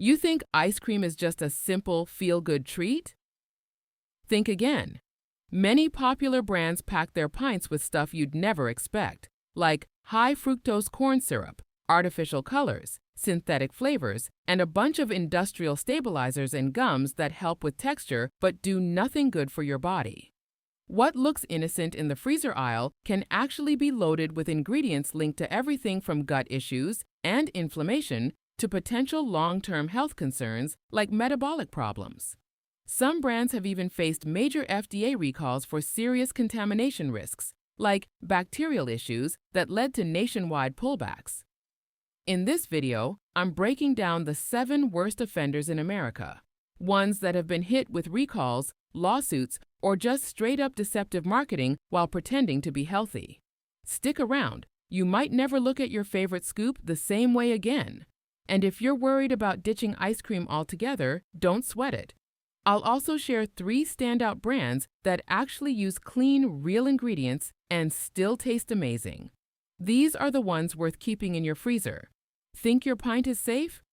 You think ice cream is just a simple feel-good treat? Think again. Many popular brands pack their pints with stuff you'd never expect, like high fructose corn syrup, artificial colors, synthetic flavors, and a bunch of industrial stabilizers and gums that help with texture but do nothing good for your body. What looks innocent in the freezer aisle can actually be loaded with ingredients linked to everything from gut issues and inflammation to potential long-term health concerns like metabolic problems. Some brands have even faced major FDA recalls for serious contamination risks, like bacterial issues that led to nationwide pullbacks. In this video, I'm breaking down the 7 worst offenders in America, ones that have been hit with recalls, lawsuits, or just straight-up deceptive marketing while pretending to be healthy. Stick around. You might never look at your favorite scoop the same way again. And if you're worried about ditching ice cream altogether, don't sweat it. I'll also share 3 standout brands that actually use clean, real ingredients and still taste amazing. These are the ones worth keeping in your freezer. Think your pint is safe?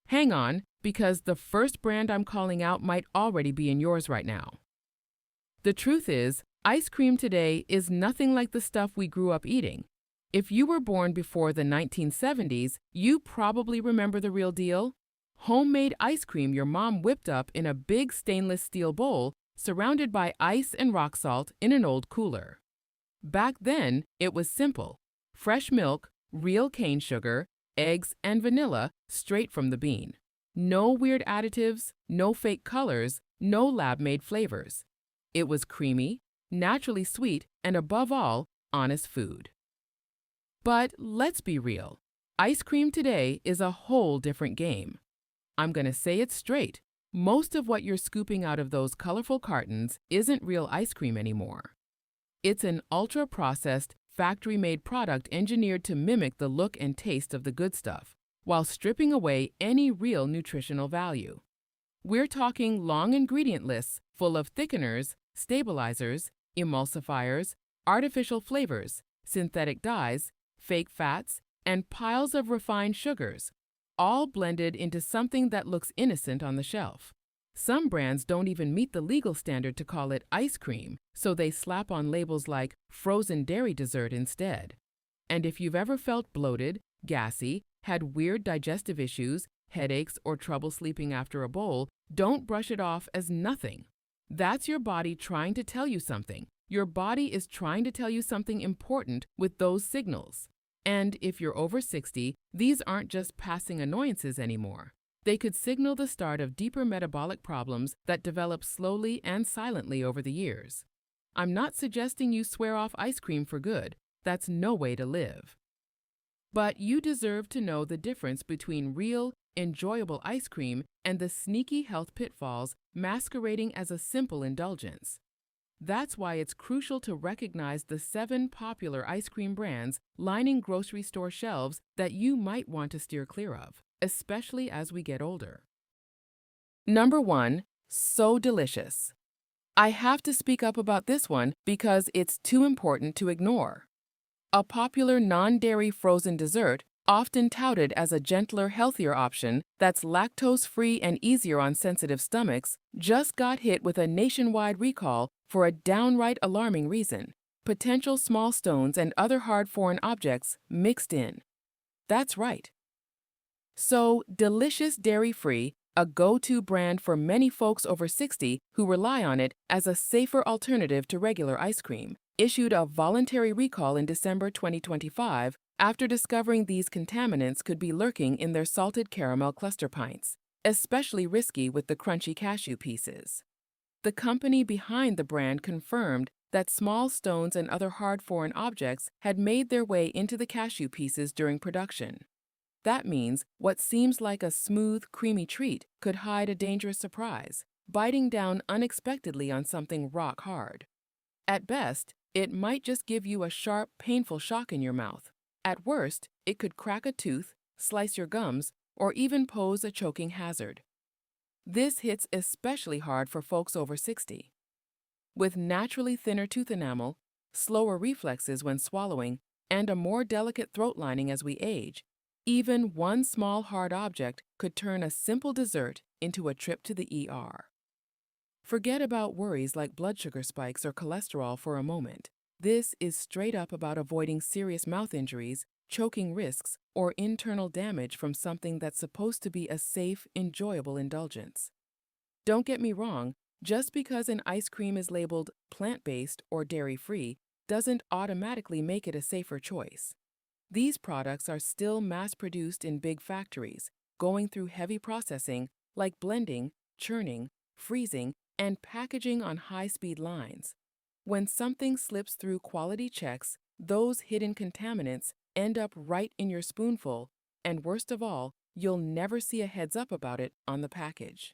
Hang on, because the first brand I'm calling out might already be in yours right now. The truth is, ice cream today is nothing like the stuff we grew up eating. If you were born before the 1970s, you probably remember the real deal. Homemade ice cream your mom whipped up in a big stainless steel bowl surrounded by ice and rock salt in an old cooler. Back then, it was simple. Fresh milk, real cane sugar, eggs, and vanilla straight from the bean. No weird additives, no fake colors, no lab-made flavors. It was creamy, naturally sweet, and above all, honest food. But let's be real. Ice cream today is a whole different game. I'm going to say it straight. Most of what you're scooping out of those colorful cartons isn't real ice cream anymore. It's an ultra-processed, factory-made product engineered to mimic the look and taste of the good stuff, while stripping away any real nutritional value. We're talking long ingredient lists full of thickeners, stabilizers, emulsifiers, artificial flavors, synthetic dyes, fake fats, and piles of refined sugars, all blended into something that looks innocent on the shelf. Some brands don't even meet the legal standard to call it ice cream, so they slap on labels like frozen dairy dessert instead. And if you've ever felt bloated, gassy, had weird digestive issues, headaches, or trouble sleeping after a bowl, don't brush it off as nothing. That's your body trying to tell you something. Your body is trying to tell you something important with those signals. And if you're over 60, these aren't just passing annoyances anymore. They could signal the start of deeper metabolic problems that develop slowly and silently over the years. I'm not suggesting you swear off ice cream for good. That's no way to live. But you deserve to know the difference between real, enjoyable ice cream and the sneaky health pitfalls masquerading as a simple indulgence. That's why it's crucial to recognize the 7 popular ice cream brands lining grocery store shelves that you might want to steer clear of, especially as we get older. Number 1, so delicious. I have to speak up about this one because it's too important to ignore. A popular non-dairy frozen dessert, often touted as a gentler, healthier option that's lactose-free and easier on sensitive stomachs, just got hit with a nationwide recall for a downright alarming reason: potential small stones and other hard foreign objects mixed in. That's right. So, Delicious Dairy-Free, a go-to brand for many folks over 60 who rely on it as a safer alternative to regular ice cream, issued a voluntary recall in December 2025 after discovering these contaminants could be lurking in their salted caramel cluster pints, especially risky with the crunchy cashew pieces. The company behind the brand confirmed that small stones and other hard foreign objects had made their way into the cashew pieces during production. That means what seems like a smooth, creamy treat could hide a dangerous surprise, biting down unexpectedly on something rock hard. At best, it might just give you a sharp, painful shock in your mouth. At worst, it could crack a tooth, slice your gums, or even pose a choking hazard. This hits especially hard for folks over 60. With naturally thinner tooth enamel, slower reflexes when swallowing, and a more delicate throat lining as we age, Even one small hard object could turn a simple dessert into a trip to the ER. Forget about worries like blood sugar spikes or cholesterol for a moment. This is straight up about avoiding serious mouth injuries, choking risks, or internal damage from something that's supposed to be a safe, enjoyable indulgence. Don't get me wrong, just because an ice cream is labeled plant-based or dairy-free doesn't automatically make it a safer choice. These products are still mass-produced in big factories, going through heavy processing like blending, churning, freezing, and packaging on high-speed lines. When something slips through quality checks, those hidden contaminants end up right in your spoonful, and worst of all, you'll never see a heads up about it on the package.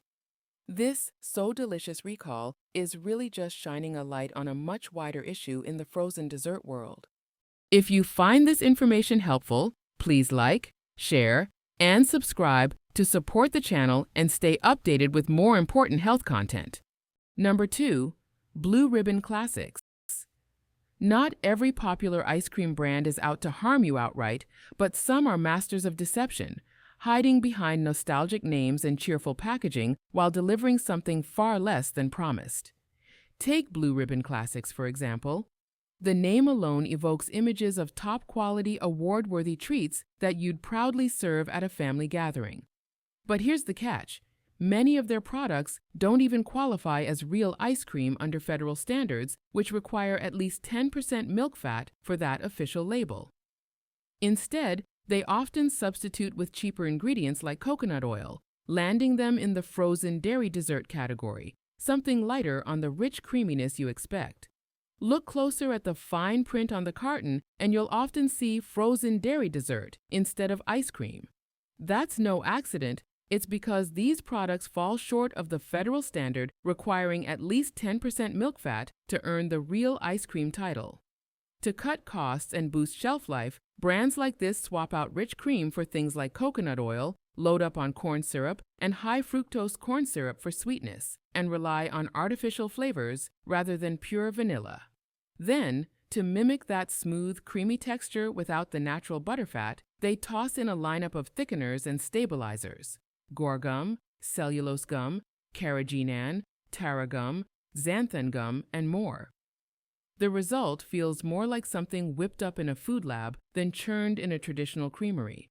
This So Delicious recall is really just shining a light on a much wider issue in the frozen dessert world. If you find this information helpful, please like, share, and subscribe to support the channel and stay updated with more important health content. Number 2. Blue Ribbon Classics. Not every popular ice cream brand is out to harm you outright, but some are masters of deception, hiding behind nostalgic names and cheerful packaging while delivering something far less than promised. Take Blue Ribbon Classics, for example. The name alone evokes images of top-quality, award-worthy treats that you'd proudly serve at a family gathering. But here's the catch. Many of their products don't even qualify as real ice cream under federal standards, which require at least 10% milk fat for that official label. Instead, they often substitute with cheaper ingredients like coconut oil, landing them in the frozen dairy dessert category, something lighter on the rich creaminess you expect. Look closer at the fine print on the carton, and you'll often see frozen dairy dessert instead of ice cream. That's no accident. It's because these products fall short of the federal standard requiring at least 10% milk fat to earn the real ice cream title. To cut costs and boost shelf life, brands like this swap out rich cream for things like coconut oil, load up on corn syrup, and high fructose corn syrup for sweetness, and rely on artificial flavors rather than pure vanilla. Then, to mimic that smooth, creamy texture without the natural butterfat, they toss in a lineup of thickeners and stabilizers: guar gum, cellulose gum, carrageenan, tarragon, xanthan gum, and more. The result feels more like something whipped up in a food lab than churned in a traditional creamery.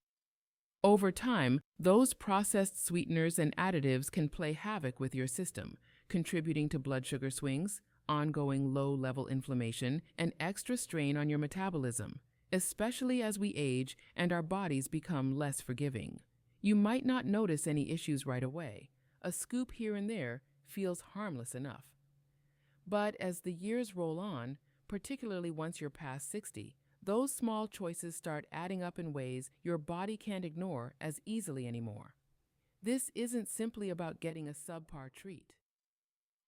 Over time, those processed sweeteners and additives can play havoc with your system, contributing to blood sugar swings, ongoing low-level inflammation, and extra strain on your metabolism, especially as we age and our bodies become less forgiving. You might not notice any issues right away. A scoop here and there feels harmless enough. But as the years roll on, particularly once you're past 60, those small choices start adding up in ways your body can't ignore as easily anymore. This isn't simply about getting a subpar treat.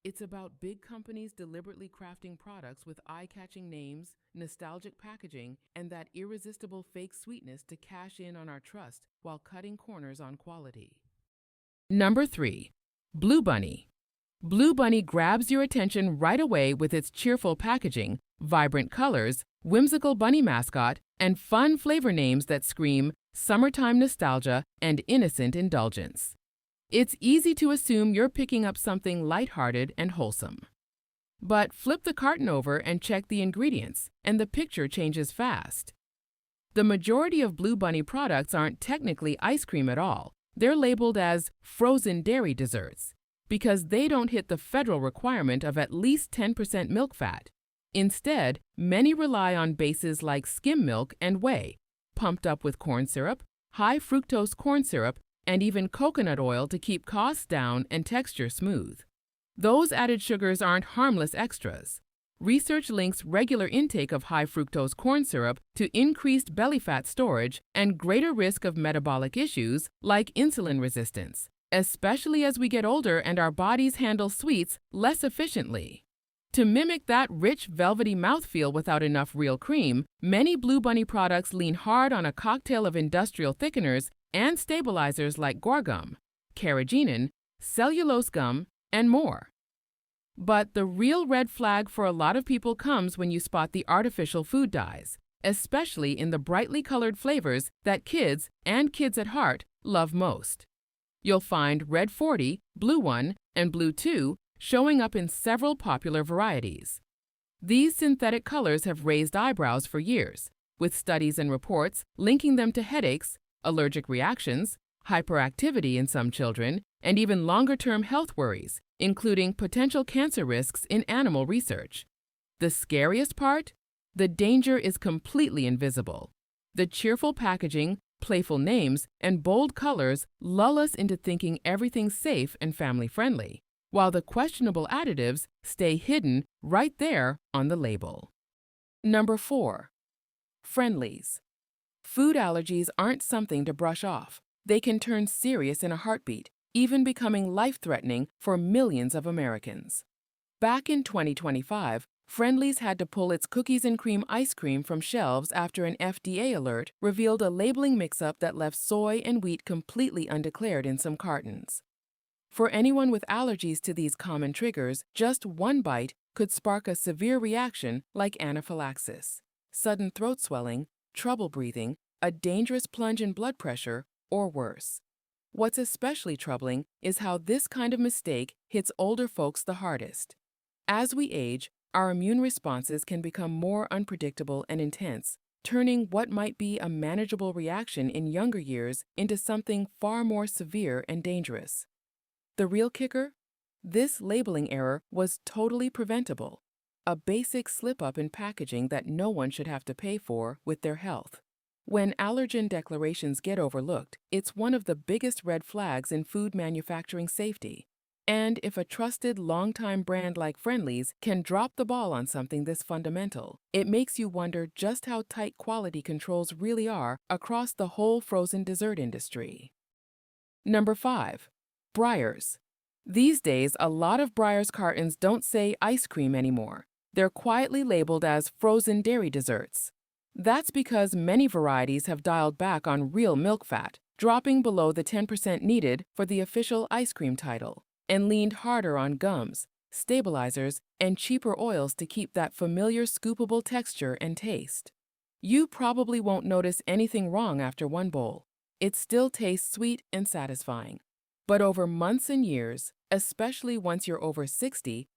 It's about big companies deliberately crafting products with eye-catching names, nostalgic packaging, and that irresistible fake sweetness to cash in on our trust while cutting corners on quality. Number 3. Blue Bunny. Blue Bunny grabs your attention right away with its cheerful packaging, vibrant colors, whimsical bunny mascot, and fun flavor names that scream summertime nostalgia and innocent indulgence. It's easy to assume you're picking up something lighthearted and wholesome. But flip the carton over and check the ingredients, and the picture changes fast. The majority of Blue Bunny products aren't technically ice cream at all. They're labeled as frozen dairy desserts because they don't hit the federal requirement of at least 10% milk fat. Instead, many rely on bases like skim milk and whey, pumped up with corn syrup, high fructose corn syrup, and even coconut oil to keep costs down and texture smooth. Those added sugars aren't harmless extras. Research links regular intake of high fructose corn syrup to increased belly fat storage and greater risk of metabolic issues like insulin resistance, especially as we get older and our bodies handle sweets less efficiently. To mimic that rich, velvety mouthfeel without enough real cream, many Blue Bunny products lean hard on a cocktail of industrial thickeners and stabilizers like guar gum, carrageenan, cellulose gum, and more. But the real red flag for a lot of people comes when you spot the artificial food dyes, especially in the brightly colored flavors that kids and kids at heart love most. You'll find Red 40, Blue 1, and Blue 2 showing up in several popular varieties. These synthetic colors have raised eyebrows for years, with studies and reports linking them to headaches, allergic reactions, hyperactivity in some children, and even longer-term health worries, including potential cancer risks in animal research. The scariest part? The danger is completely invisible. The cheerful packaging, playful names, and bold colors lull us into thinking everything's safe and family-friendly, while the questionable additives stay hidden right there on the label. Number 4. Friendlies. Food allergies aren't something to brush off. They can turn serious in a heartbeat, even becoming life-threatening for millions of Americans. Back in 2025, Friendly's had to pull its cookies and cream ice cream from shelves after an FDA alert revealed a labeling mix-up that left soy and wheat completely undeclared in some cartons. For anyone with allergies to these common triggers, just one bite could spark a severe reaction like anaphylaxis, sudden throat swelling, trouble breathing, a dangerous plunge in blood pressure, or worse. What's especially troubling is how this kind of mistake hits older folks the hardest. As we age, our immune responses can become more unpredictable and intense, turning what might be a manageable reaction in younger years into something far more severe and dangerous. The real kicker? This labeling error was totally preventable, a basic slip-up in packaging that no one should have to pay for with their health. When allergen declarations get overlooked, it's one of the biggest red flags in food manufacturing safety. And if a trusted, long-time brand like Friendly's can drop the ball on something this fundamental, it makes you wonder just how tight quality controls really are across the whole frozen dessert industry. Number 5. Breyers. These days, a lot of Breyers cartons don't say ice cream anymore. They're quietly labeled as frozen dairy desserts. That's because many varieties have dialed back on real milk fat, dropping below the 10% needed for the official ice cream title, and leaned harder on gums, stabilizers, and cheaper oils to keep that familiar scoopable texture and taste. You probably won't notice anything wrong after one bowl. It still tastes sweet and satisfying. But over months and years, especially once you're over 60,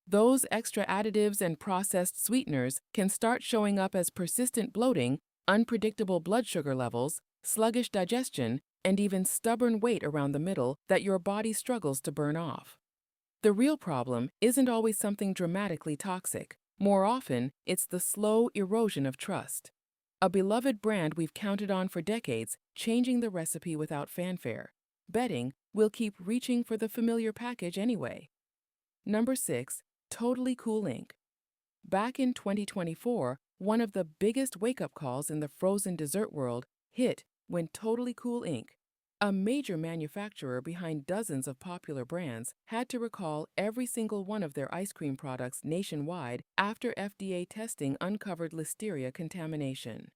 those extra additives and processed sweeteners can start showing up as persistent bloating, unpredictable blood sugar levels, sluggish digestion, and even stubborn weight around the middle that your body struggles to burn off. The real problem isn't always something dramatically toxic. More often, it's the slow erosion of trust. A beloved brand we've counted on for decades, changing the recipe without fanfare, betting we'll keep reaching for the familiar package anyway. Number 6. Totally Cool Inc. Back in 2024, one of the biggest wake-up calls in the frozen dessert world hit when Totally Cool Inc., a major manufacturer behind dozens of popular brands, had to recall every single one of their ice cream products nationwide after FDA testing uncovered listeria contamination.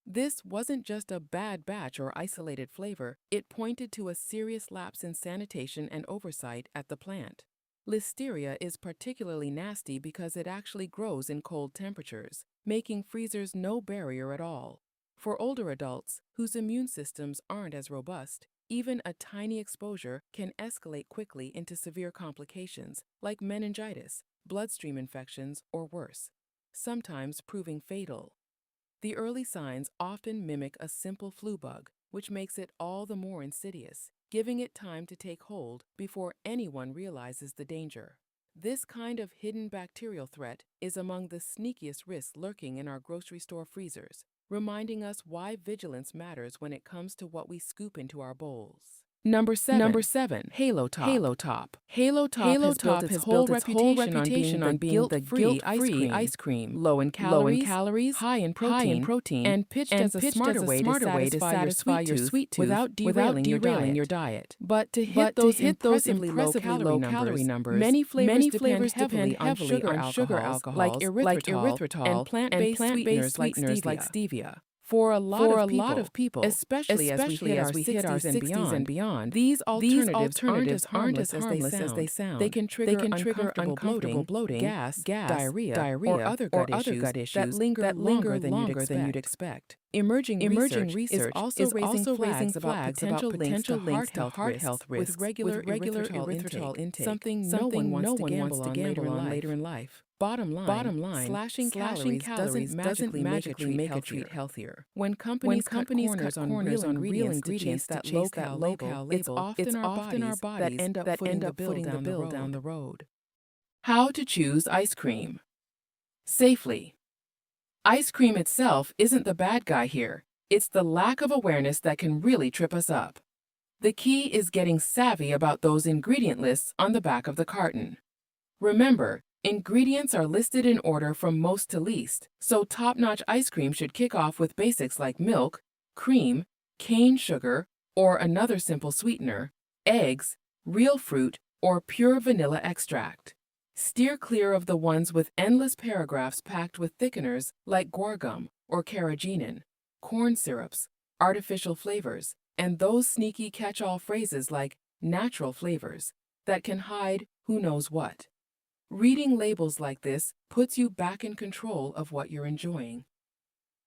This wasn't just a bad batch or isolated flavor, it pointed to a serious lapse in sanitation and oversight at the plant. Listeria is particularly nasty because it actually grows in cold temperatures, making freezers no barrier at all. For older adults whose immune systems aren't as robust, even a tiny exposure can escalate quickly into severe complications like meningitis, bloodstream infections, or worse, sometimes proving fatal. The early signs often mimic a simple flu bug, which makes it all the more insidious, giving it time to take hold before anyone realizes the danger. This kind of hidden bacterial threat is among the sneakiest risks lurking in our grocery store freezers, reminding us why vigilance matters when it comes to what we scoop into our bowls. Number 7. Halo Top. Halo Top has built its whole reputation on being the guilt-free ice cream, low in calories, high in protein, and pitched as a smarter way to satisfy your sweet tooth without derailing your diet. But to hit those impressively low calorie numbers, many flavors depend heavily on sugar alcohols like erythritol and plant-based sweeteners like stevia. For a lot of people, especially as we hit our 60s and beyond, these alternatives aren't as harmless as they sound. They can trigger uncomfortable bloating, gas, diarrhea, or other gut issues that linger longer than you'd expect. Emerging research is also raising flags about potential links to heart health risks with regular erythritol intake, something no one wants to gamble on later in life. Bottom line, slashing calories doesn't magically make a treat healthier. When companies cut corners on real ingredients that low-cal label, it's often our bodies that end up footing the bill down the road. How to choose ice cream safely. Ice cream itself isn't the bad guy here. It's the lack of awareness that can really trip us up. The key is getting savvy about those ingredient lists on the back of the carton. Remember, ingredients are listed in order from most to least, so top-notch ice cream should kick off with basics like milk, cream, cane sugar, or another simple sweetener, eggs, real fruit, or pure vanilla extract. Steer clear of the ones with endless paragraphs packed with thickeners like guar gum or carrageenan, corn syrups, artificial flavors, and those sneaky catch-all phrases like natural flavors that can hide who knows what. Reading labels like this puts you back in control of what you're enjoying.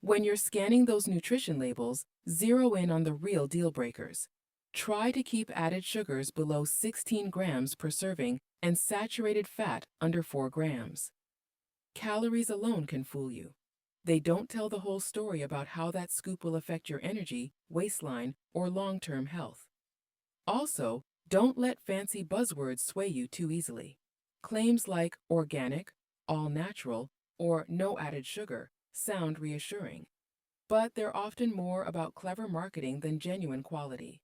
When you're scanning those nutrition labels, zero in on the real deal breakers. Try to keep added sugars below 16 grams per serving and saturated fat under 4 grams. Calories alone can fool you. They don't tell the whole story about how that scoop will affect your energy, waistline, or long-term health. Also, don't let fancy buzzwords sway you too easily. Claims like organic, all natural, or no added sugar sound reassuring, but they're often more about clever marketing than genuine quality.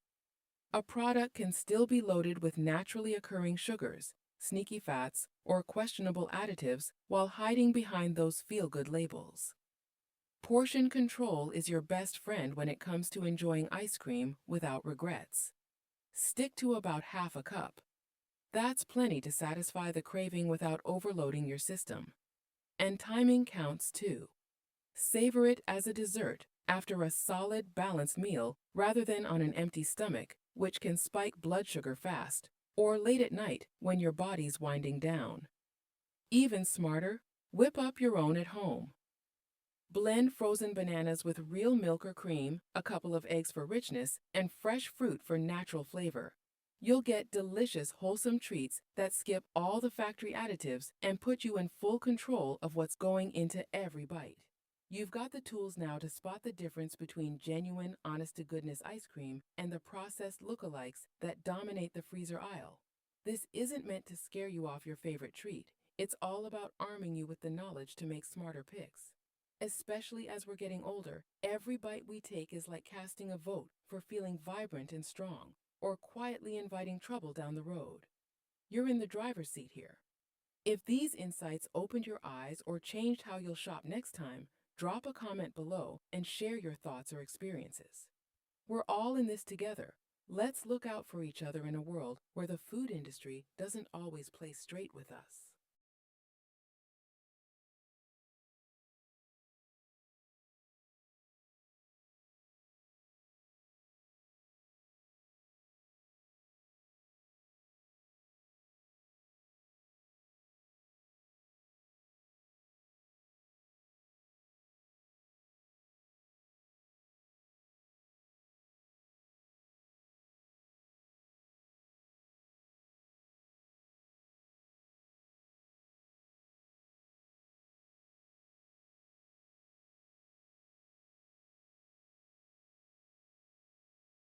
A product can still be loaded with naturally occurring sugars, sneaky fats, or questionable additives while hiding behind those feel-good labels. Portion control is your best friend when it comes to enjoying ice cream without regrets. Stick to about half a cup. That's plenty to satisfy the craving without overloading your system. And timing counts too. Savor it as a dessert after a solid, balanced meal rather than on an empty stomach, which can spike blood sugar fast, or late at night when your body's winding down. Even smarter, whip up your own at home. Blend frozen bananas with real milk or cream, a couple of eggs for richness, and fresh fruit for natural flavor. You'll get delicious, wholesome treats that skip all the factory additives and put you in full control of what's going into every bite. You've got the tools now to spot the difference between genuine, honest-to-goodness ice cream and the processed lookalikes that dominate the freezer aisle. This isn't meant to scare you off your favorite treat. It's all about arming you with the knowledge to make smarter picks. Especially as we're getting older, every bite we take is like casting a vote for feeling vibrant and strong, or quietly inviting trouble down the road. You're in the driver's seat here. If these insights opened your eyes or changed how you'll shop next time, drop a comment below and share your thoughts or experiences. We're all in this together. Let's look out for each other in a world where the food industry doesn't always play straight with us.